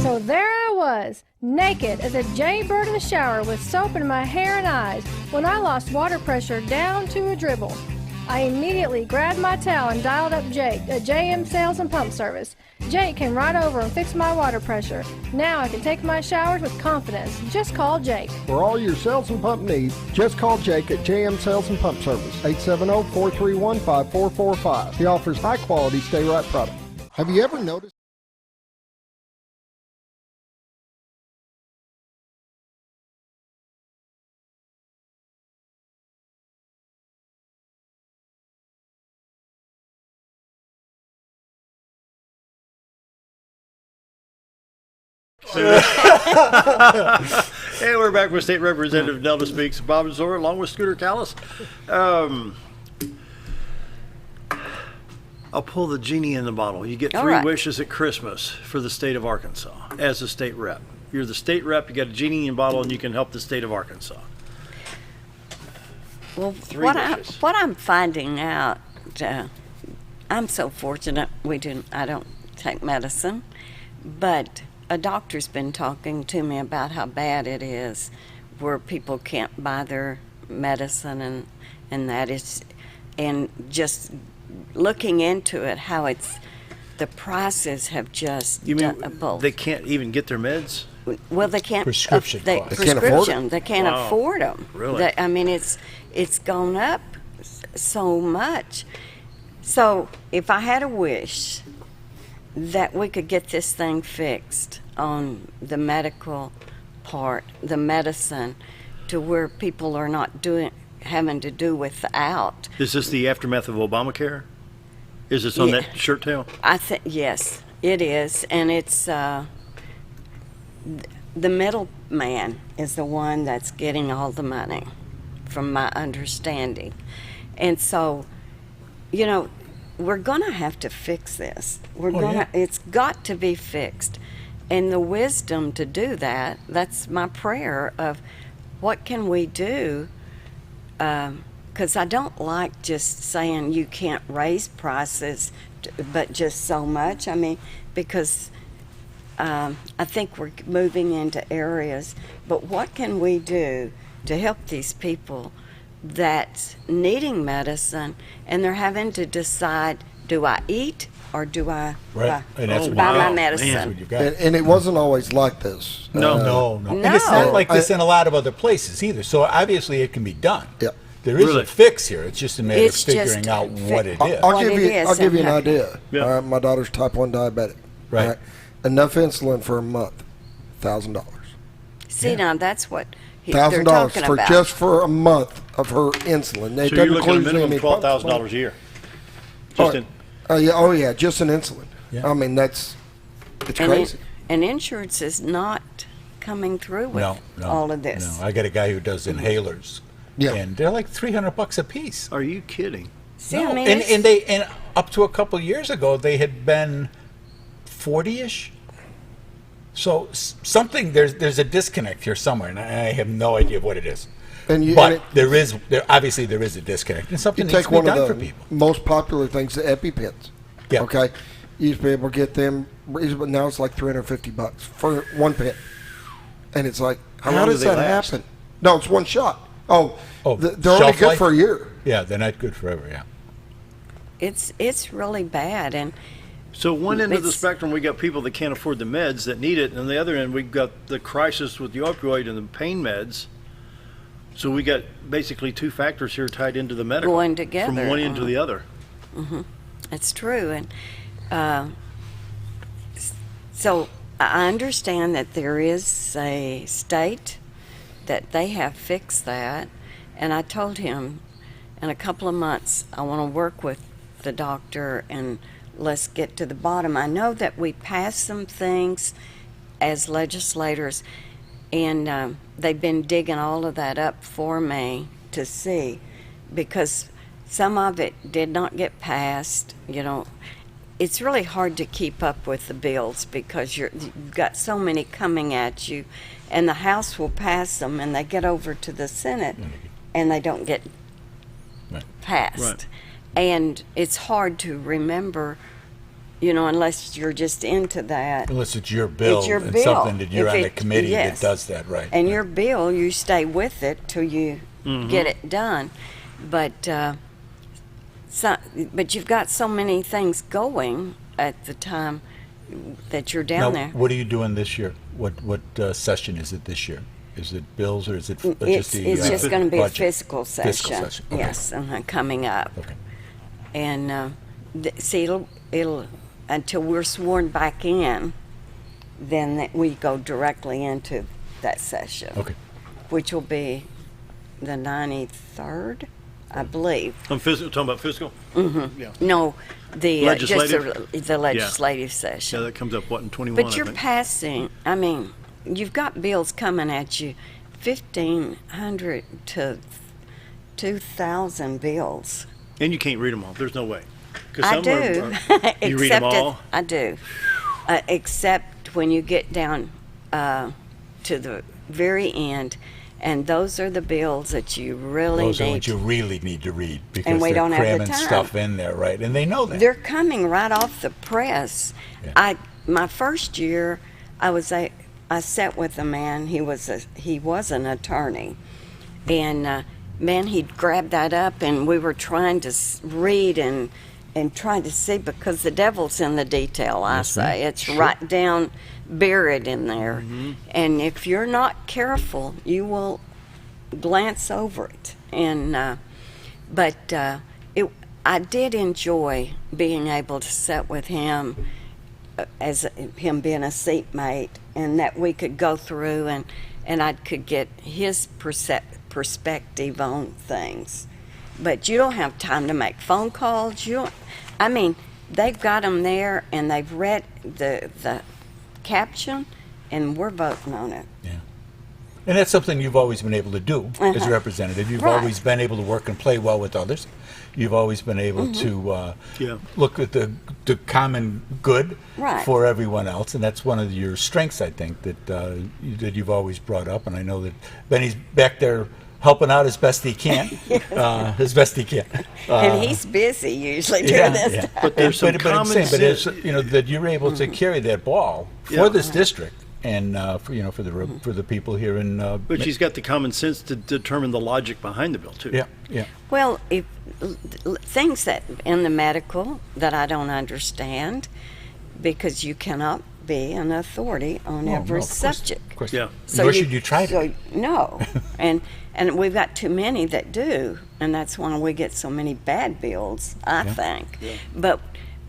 So there I was, naked as a jaybird in the shower with soap in my hair and eyes when I lost water pressure down to a dribble. I immediately grabbed my towel and dialed up Jake at JM Sales and Pump Service. Jake came right over and fixed my water pressure. Now I can take my showers with confidence. Just call Jake. For all your sales and pump needs, just call Jake at JM Sales and Pump Service, 870-431-5445. He offers high-quality stay-right product. Have you ever noticed? Hey, we're back with State Representative Nelda Speaks, Bob Zora, along with Scooter Callis. I'll pull the genie in the bottle. You get 3 wishes at Christmas for the state of Arkansas as a state rep. You're the state rep, you got a genie in a bottle, and you can help the state of Arkansas. Well, what I'm finding out, I'm so fortunate I don't take medicine, but a doctor's been talking to me about how bad it is where people can't buy their medicine and that is, and just looking into it, how the prices have just both. They can't even get their meds? Well, they can't. Prescription costs. They can't afford them. They can't afford them. Really? I mean, it's gone up so much. So if I had a wish that we could get this thing fixed on the medical part, the medicine, to where people are not having to do without. Is this the aftermath of Obamacare? Is this on that shirt tail? I think yes, it is, and it's the middleman is the one that's getting all the money, from my understanding, and so, we're gonna have to fix this. It's got to be fixed, and the wisdom to do that's my prayer of what can we do, because I don't like just saying you can't raise prices, but just so much. I mean, because I think we're moving into areas, but what can we do to help these people that's needing medicine and they're having to decide, do I eat or do I buy my medicine? And it wasn't always like this. No. And it's not like this in a lot of other places either. So obviously it can be done. Yeah. There is a fix here. It's just a matter of figuring out what it is. I'll give you an idea. Yeah. My daughter's type 1 diabetic. Right. Enough insulin for a month, $1,000. See, now that's what they're talking about. Just for a month of her insulin. So you're looking at a minimum of $12,000 a year. Just in insulin. Yeah. I mean, it's crazy. And insurance is not coming through with all of this. No, I got a guy who does inhalers. Yeah. And they're like $300 a piece. Are you kidding? See, no. I mean, and up to a couple years ago they had been 40-ish. So there's a disconnect here somewhere, and I have no idea what it is. But there obviously is a disconnect, and something needs to be done for people. Most popular things, the EpiPens. Yeah. Okay, you used to be able to get them, but now it's like $350 for one pen, and it's like, how does that happen? No, it's one shot. They're only good for a year. Yeah, they're not good forever. Yeah. It's really bad, and So one end of the It's- spectrum, we got people that can't afford the meds that need it, and on the other end, we've got the crisis with the opioid and the pain meds. So we got basically two factors here tied into the medical. Going together. From one end to the other. Mm-hmm. That's true. And so I understand that there is a state that they have fixed that. And I told him in a couple of months, I want to work with the doctor and let's get to the bottom. I know that we passed some things as legislators, and they've been digging all of that up for me to see, because some of it did not get passed. You know, it's really hard to keep up with the bills because you've got so many coming at you, and the House will pass them and they get over to the Senate and they don't get passed. Right. And it's hard to remember, you know, unless you're just into that. Unless it's your bill. It's your and bill. something that you're If on the it- committee yes. that does that, right. And your bill, you stay with it till you get it done. But but you've got so many things going at the time that you're down Now, there. what are you doing this year? What session is it this year? Is it bills or is it just the It's just going to be a budget? fiscal session. Fiscal session. Okay. Yes, coming up. Okay. And see, it'll until we're sworn back in, then we go directly into that session. Okay. Which will be the 93rd, I believe. I'm talking about fiscal? Mm-hmm. Yeah. No, the Legislative? just the legislative session. Yeah, that comes up, what, in 21, But I you're think. passing, I mean, you've got bills coming at you, 1,500 to 2,000 bills. And you can't read them all. There's no way. 'Cause I some do. you read them all? I do. Except when you get down to the very end, and those are the bills that you really Those are need. what you really need to read because And we they're don't have the cramming time. stuff in there, right? And they know that. They're coming right off the press. Yeah. My first year, I sat with a man. He was an attorney, and man, he'd grab that up, and we were trying to read and trying to see, because the devil's in the detail. I say it's Sure. right down buried in there, and if you're not careful, you will glance over it. And I did enjoy being able to sit with him, as him being a seatmate, and that we could go through and I could get his perspective on things. But you don't have time to make phone calls. They've got them there, and they've read the caption, and we're voting on it. Yeah. And that's something you've always been able to do as a Uh-huh. representative. You've Right. always been able to work and play well with others. You've always been able to look at the common good Right. for everyone else, and that's one of your strengths, I think, that you've always brought up. And I know that Benny's back there helping out as best he can, And he's busy usually during this time. But there's some I'm common saying, but sense. it's, that you're able to carry that ball for this district and for the people here in. But she's got the common sense to determine the logic behind the bill, too. Yeah. Well, if things that in the medical that I don't understand, because you cannot be an authority on every subject. Of course. Yeah. Nor should you try to. So, no, and we've got too many that do, and that's why we get so many bad bills, I think. Yeah. But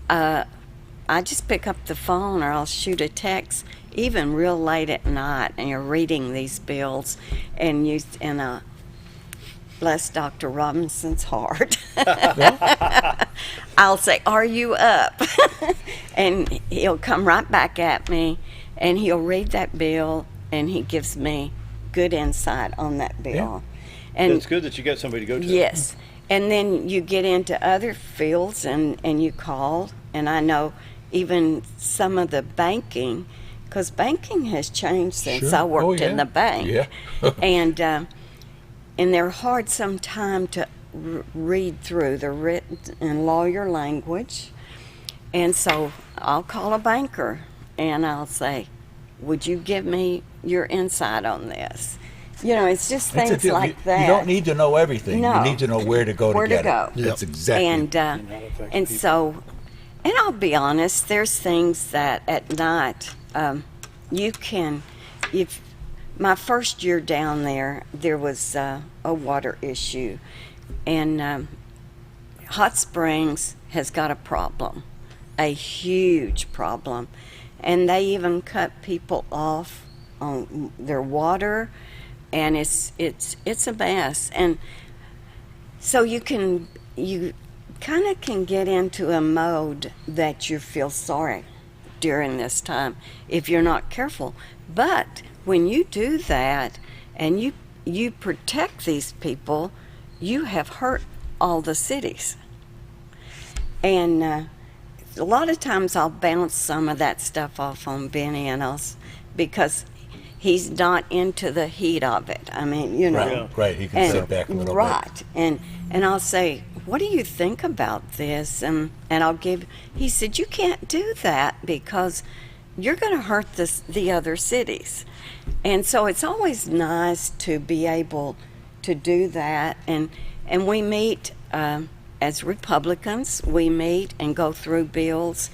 I just pick up the phone, or I'll shoot a text, even real late at night, and you're reading these bills, and bless Dr. Robinson's heart. I'll say, "Are you up?" And he'll come right back at me, and he'll read that bill, and he gives me good insight on that bill. And it's good that you got somebody to go to. yes, and then you get into other fields, and you call, and I know even some of the banking, because banking has changed since I worked in the bank. Yeah. And they're hard sometimes to read through the written and lawyer language. And so I'll call a banker and I'll say, "Would you give me your insight on this?" It's just That's things the deal. like that. You don't need to know everything. No. You need to know where to go Where to to get go. it. That's exactly. And so, And I'll be honest, there's things that at night you can, if my first year down there was a water issue, and Hot Springs has got a problem, a huge problem, and they even cut people off on their water, and it's a mess. And so you kind of can get into a mode that you feel sorry during this time if you're not careful. But when you do that and you protect these people, you have hurt all the cities. And a lot of times I'll bounce some of that stuff off on Benny and us because he's not into the heat of it. I mean, you know. Right. He can sit back a little bit. Right. And I'll say, what do you think about this? And he said, you can't do that because you're going to hurt the other cities. And so it's always nice to be able to do that. And we meet, as Republicans, we meet and go through bills,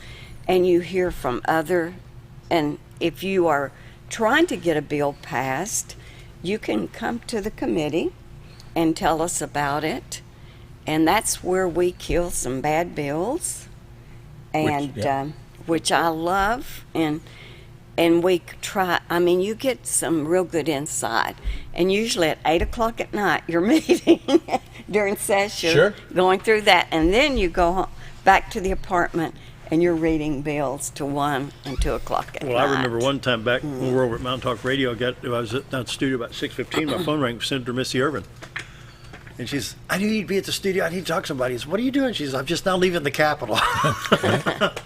and you hear from and if you are trying to get a bill passed, you can come to the committee and tell us about it. And that's where we kill some bad bills, and which I love. And we try, I mean, you get some real good insight. And usually at 8 o'clock at night, you're meeting during session, going through that. And then you go back to the apartment and you're reading bills to 1 and 2 o'clock at night. Well, I remember one time back when we were over at Mountain Talk Radio, I was at the studio about 6:15, my phone rang, Senator Missy Irvin. And she's, I need to be at the studio. I need to talk to somebody. I said, what are you doing? She says, I'm just now leaving the Capitol.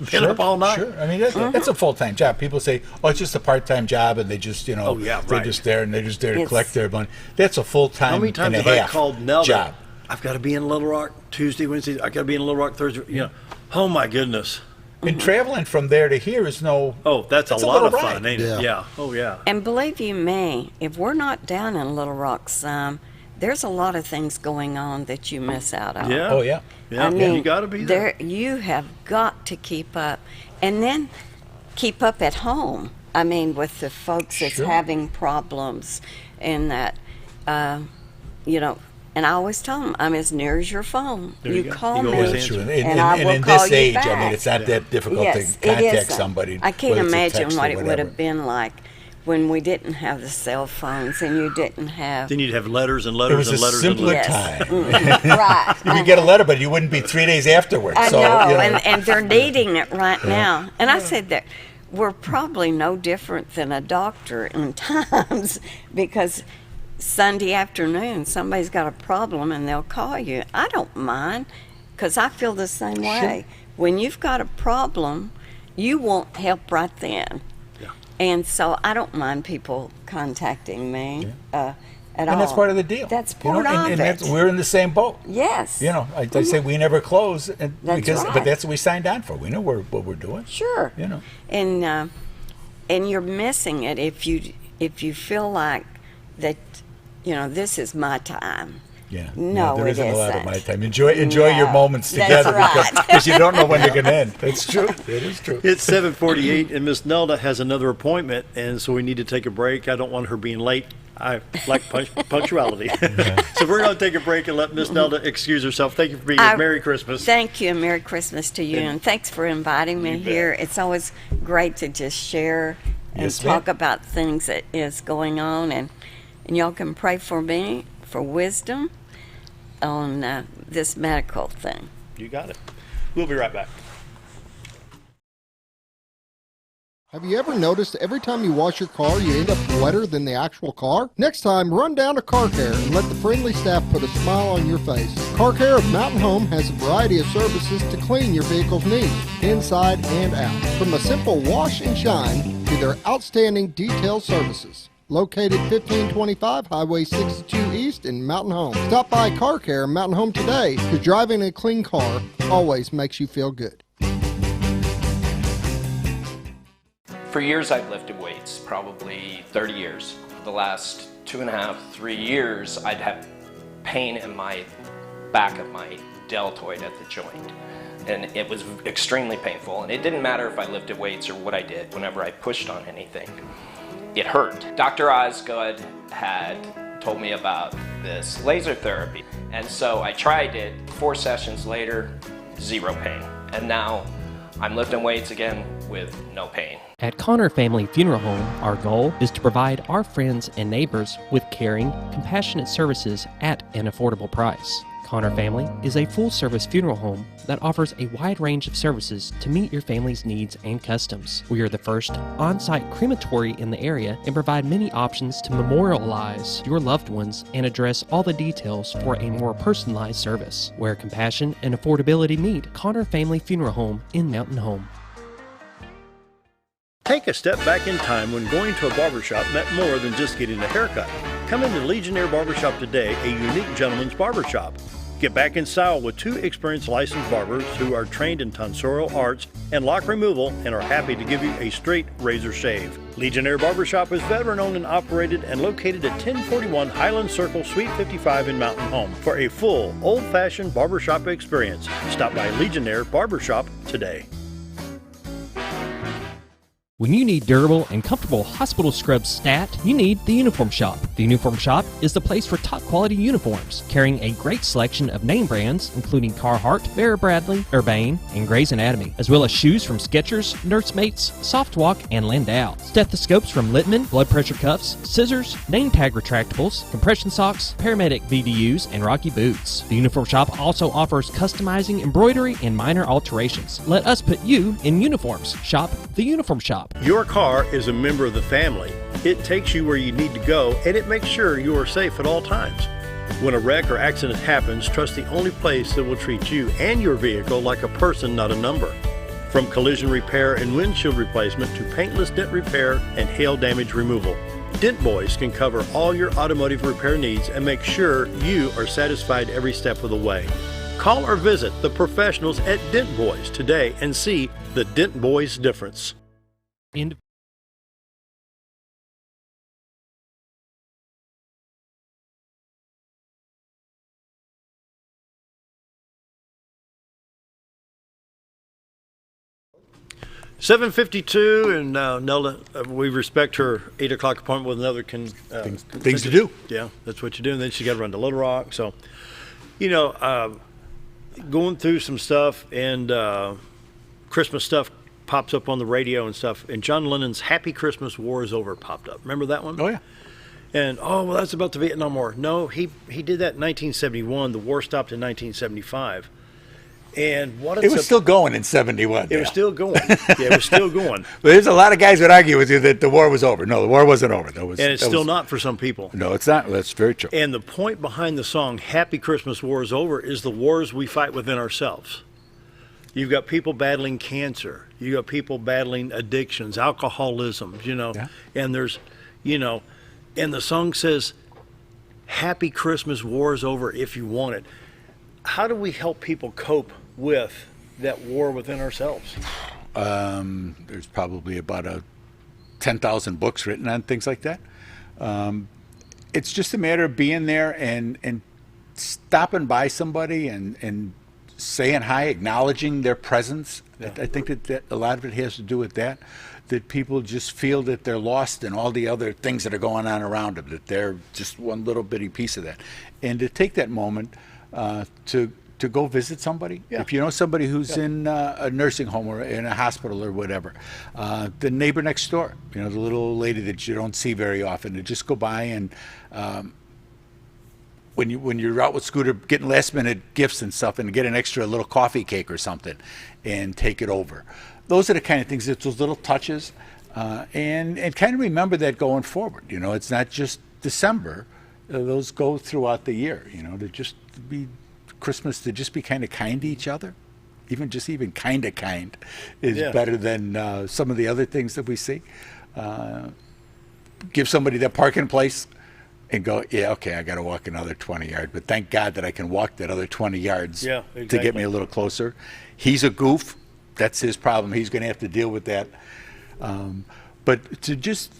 Been up all night. Sure. I mean, that's a full-time job. People say, oh, it's just a part-time job, and they just, they're just there, and they're just there to collect their money. That's a full-time How many times and have a I half called Nelda? job. I've got to be in Little Rock Tuesday, Wednesday. I've got to be in Little Rock Thursday. You know, oh, my goodness. And traveling from there to here is no... Oh, that's a lot of fun, ain't it? Yeah. Oh, yeah. And believe you me, if we're not down in Little Rock some, there's a lot of things going on that you miss out on. Yeah. Oh, yeah. I mean, you got to be there. You have got to keep up. And then keep up at home. I mean, with the folks that's having problems and that, and I always tell them, I'm as near as your phone. You call me, and I will in call this you age, back. I mean, it's not that difficult Yes, to contact somebody. I can't whether it's a imagine text what or it would whatever. have been like when we didn't have the cell phones and you didn't have... Then you'd have letters and It letters was and a letters simpler and letters. time. Right. You could get a letter, but you wouldn't be 3 days afterwards. I so, know, you know. and they're needing it right now. And I said that we're probably no different than a doctor in times because Sunday afternoon somebody's got a problem and they'll call you. I don't mind because I feel the same way. When you've got a problem, you want help right then. And so I don't mind people contacting me at all. And that's part of the deal. That's part of it. We're in the same boat. Yes. I say we never close, That's but right. that's what we signed on for. We know what we're doing. Sure. And you're missing it if you feel like that. This is my time. Yeah. No, there it isn't a lot of isn't. my time. Enjoy your moments together because you don't know when they're going to end. That's true. It is true. It's 7:48, and Miss Nelda has another appointment, and so we need to take a break. I don't want her being late. I like punctuality. So we're going to take a break and let Miss Nelda excuse herself. Thank you for being here. Merry Christmas. Thank you, and Merry Christmas to you, and thanks for inviting me here. It's always great to just share and talk about things that is going on, and y'all can pray for me for wisdom on this medical thing. You got it. We'll be right back. Have you ever noticed every time you wash your car, you end up wetter than the actual car? Next time, run down to Car Care and let the friendly staff put a smile on your face. Car Care of Mountain Home has a variety of services to clean your vehicle's needs, inside and out. From a simple wash and shine to their outstanding detail services. Located 1525 Highway 62 East in Mountain Home. Stop by Car Care in Mountain Home today because driving a clean car always makes you feel good. For years I've lifted weights, probably 30 years. The last 2.5, 3 years I'd have pain in my back of my deltoid at the joint. and it was extremely painful. And it didn't matter if I lifted weights or what I did. Whenever I pushed on anything, it hurt. Dr. Osgood had told me about this laser therapy, and so I tried it. 4 sessions later, 0 pain, and now I'm lifting weights again with no pain. At Connor Family Funeral Home, our goal is to provide our friends and neighbors with caring, compassionate services at an affordable price. Connor Family is a full-service funeral home that offers a wide range of services to meet your family's needs and customs. We are the first on-site crematory in the area and provide many options to memorialize your loved ones and address all the details for a more personalized service. Where compassion and affordability meet, Connor Family Funeral Home in Mountain Home. Take a step back in time when going to a barbershop meant more than just getting a haircut. Come into Legionnaire Barbershop today, a unique gentleman's barbershop. Get back in style with 2 experienced licensed barbers who are trained in tonsorial arts and lock removal and are happy to give you a straight razor shave. Legionnaire Barbershop is veteran-owned and operated and located at 1041 Highland Circle, Suite 55 in Mountain Home. For a full, old-fashioned barbershop experience, stop by Legionnaire Barbershop today. When you need durable and comfortable hospital scrub stat, you need the Uniform Shop. The Uniform Shop is the place for top quality uniforms, carrying a great selection of name brands, including Carhartt, Vera Bradley, Urbane, and Grey's Anatomy, as well as shoes from Skechers, Nursemates, Softwalk, and Landau, stethoscopes from Littman, blood pressure cuffs, scissors, name tag retractables, compression socks, paramedic VDUs, and Rocky boots. The Uniform Shop also offers customizing, embroidery, and minor alterations. Let us put you in uniforms. Shop the Uniform Shop. Your car is a member of the family. It takes you where you need to go, and it makes sure you are safe at all times. When a wreck or accident happens, trust the only place that will treat you and your vehicle like a person, not a number. From collision repair and windshield replacement to paintless dent repair and hail damage removal, Dent Boys can cover all your automotive repair needs and make sure you are satisfied every step of the way. Call or visit the professionals at Dent Boys today and see the Dent Boys difference. End. $7:52, and Nelda, we respect her 8 o'clock appointment with another things to do. Yeah, that's what you do. And then she got to run to Little Rock. So, you know, going through some stuff and Christmas stuff pops up on the radio and stuff, and John Lennon's Happy Christmas, War is Over popped up. Remember that one? Oh, yeah. And, oh, well, that's about the Vietnam War. No, he did that in 1971. The war stopped in 1975. And what it was still going in 71. It was still going. Yeah, it was still going. But there's a lot of guys that argue with you that the war was over. No, the war wasn't over. And it's still not for some people. No, it's not. That's very true. And the point behind the song, Happy Christmas, War is Over, is the wars we fight within ourselves. You've got people battling cancer. You got people battling addictions, alcoholism, you know. Yeah. And there's, you know, and the song says, Happy Christmas, war is over if you want it. How do we help people cope with that war within ourselves? There's probably about 10,000 books written on things like that. It's just a matter of being there and stopping by somebody and saying hi, acknowledging their presence. Yeah. I think that a lot of it has to do with that people just feel that they're lost in all the other things that are going on around them, that they're just one little bitty piece of that. And to take that moment to go visit somebody. Yeah. If you know somebody who's in a nursing home or in a hospital or whatever, the neighbor next door, you know, the little lady that you don't see very often, to just go by and when you're out with Scooter getting last minute gifts and stuff, and get an extra little coffee cake or something and take it over. Those are the kind of things, it's those little touches, and kind of remember that going forward. You know, it's not just December. Those go throughout the year, you know, to just be Christmas, to just be kind of kind to each other. Even kind of kind is better than some of the other things that we see. Give somebody that parking place and go, yeah, okay, I got to walk another 20 yards, but thank God that I can walk that other 20 yards to get me a little closer. He's a goof. That's his problem. He's going to have to deal with that. But to just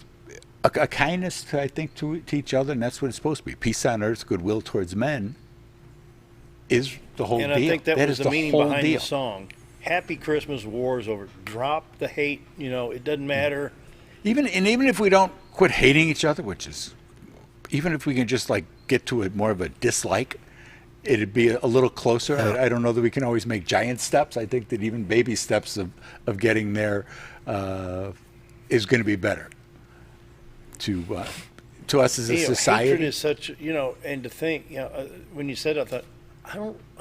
a kindness, I think, to each other, and that's what it's supposed to be. Peace on earth, goodwill towards men is the whole deal. And I think that was the meaning behind the song. Happy Christmas, war is over. Drop the hate. It doesn't matter. Even if we don't quit hating each other, which is, even if we can just like get to it more of a dislike, it'd be a little closer. Yeah. I don't know that we can always make giant steps. I think that even baby steps of getting there is going to be better to us as a society. Hatred is such, and to think, when you said that, I thought, I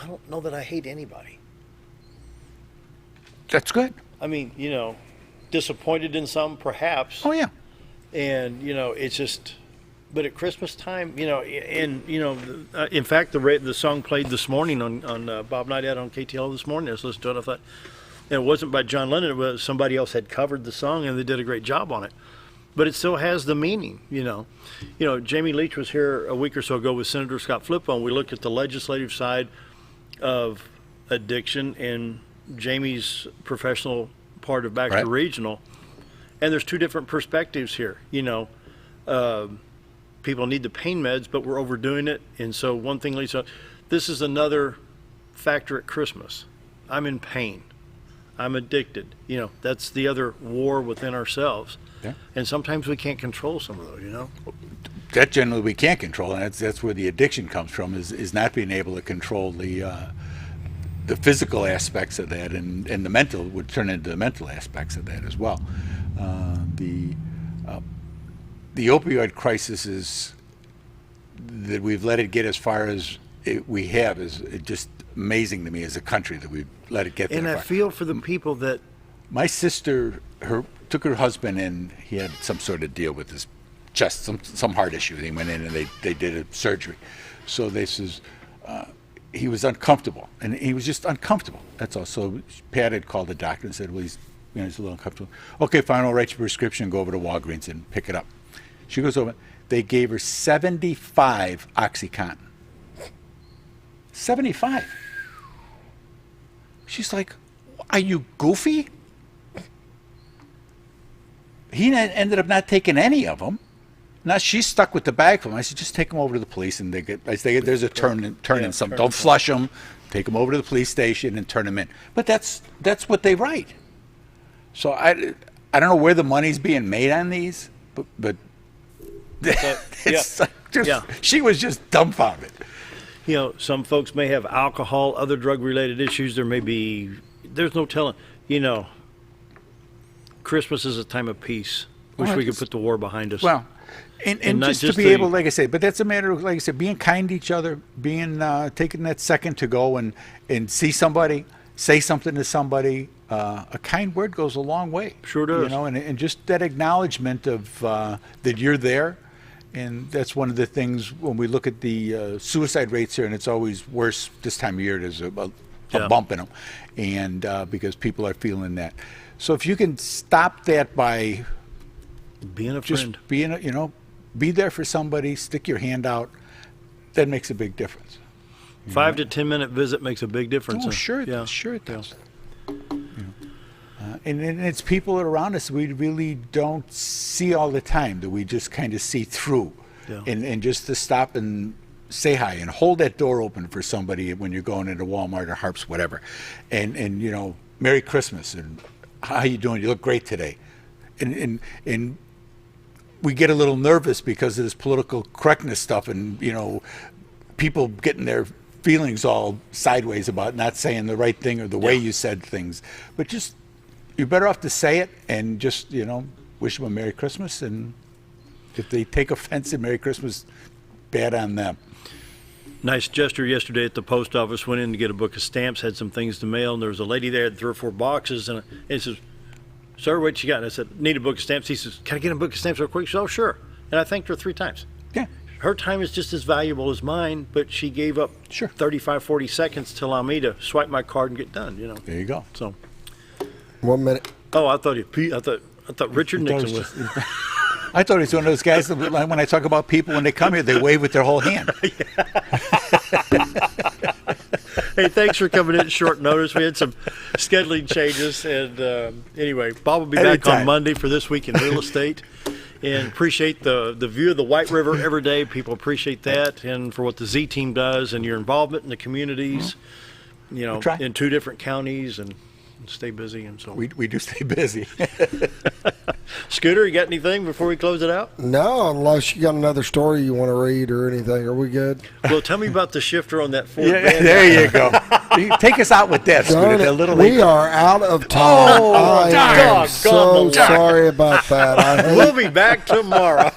don't know that I hate anybody. That's good. I mean, disappointed in some, perhaps. Oh yeah. And it's just, but at Christmas time, in fact, the song played this morning on Bob Night Out on KTL this morning. I was listening to it. I thought, and it wasn't by John Lennon. It was somebody else had covered the song, and they did a great job on it. But it still has the meaning, Jamie Leach was here a week or so ago with Senator Scott Flippo. We looked at the legislative side of addiction and Jamie's professional part of Baxter Regional, and there's two different perspectives here. People need the pain meds, but we're overdoing it, and so one thing leads to this is another factor at Christmas. I'm in pain. I'm addicted. That's the other war within ourselves. Yeah. And sometimes we can't control some of those, That generally we can't control, and that's where the addiction comes from, is not being able to control the physical aspects of that, and the mental would turn into the mental aspects of that as well. The opioid crisis is that we've let it get as far as we have is just amazing to me as a country that we've let it get that far. And I feel for the people that... My sister, took her husband in. He had some sort of deal with his chest, some heart issue. He went in and they did a surgery. So they says he was uncomfortable, and he was just uncomfortable. That's all. So Pat had called the doctor and said, well, he's a little uncomfortable. Okay, fine, I'll write you a prescription, go over to Walgreens and pick it up. She goes over. They gave her 75 OxyContin. 75. She's like, are you goofy? He ended up not taking any of them. Now she's stuck with the bag for them. I said, just take them over to the police, and there's a turn in some. Don't flush them. Take them over to the police station and turn them in. But that's what they write. So I don't know where the money's being made on these, but she was just dumbfounded. Some folks may have alcohol, other drug-related issues. There's no telling. Christmas is a time of peace. Wish we could put the war behind us. Well, and just to be able, like I say, but that's a matter of, like I said, being kind to each other, being taking that second to go and see somebody, say something to somebody. A kind word goes a long way. Sure does. And just that acknowledgement of that you're there. And that's one of the things when we look at the suicide rates here, and it's always worse this time of year. There's a bump in them, and because people are feeling that. So if you can stop that by being a friend, be there for somebody, stick your hand out, that makes a big difference. 5 to 10 minute visit makes a big difference. Oh, sure it does. And it's people around us we really don't see all the time, that we just kind of see through. Yeah. And just to stop and say hi and hold that door open for somebody when you're going into Walmart or Harps, whatever. And Merry Christmas, and how you doing? You look great today. And we get a little nervous because of this political correctness stuff, and people getting their feelings all sideways about not saying the right thing or the way you said things. But just, you're better off to say it and just, wish them a Merry Christmas. And if they take offense at Merry Christmas, bad on them. Nice gesture yesterday at the post office. Went in to get a book of stamps, had some things to mail, and there was a lady there had 3 or 4 boxes, and he says, "Sir, what you got?" And I said, "Need a book of stamps." He says, "Can I get a book of stamps real quick?" She said, "Oh, sure." And I thanked her 3 times. Yeah. Her time is just as valuable as mine, but she gave up 35, 40 seconds to allow me to swipe my card and get done, There you go. So 1 minute. Oh, I thought Richard Nixon was. I thought he's one of those guys that, when I talk about people, when they come here, they wave with their whole hand. Hey, thanks for coming in at short notice. We had some scheduling changes. And anyway, Bob will be back on Monday for This Week in Real Estate. And appreciate the view of the White River every day. People appreciate that. And for what the Z team does and your involvement in the communities, in 2 different counties. And and stay busy and so on. We do stay busy. Scooter, you got anything before we close it out? No, unless you got another story you want to read or anything. Are we good? Well, tell me about the shifter on that Ford. Yeah, there you go. Take us out with that, Scooter. A little we are out of time. I am so sorry about that. We'll be back tomorrow.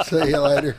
See you later.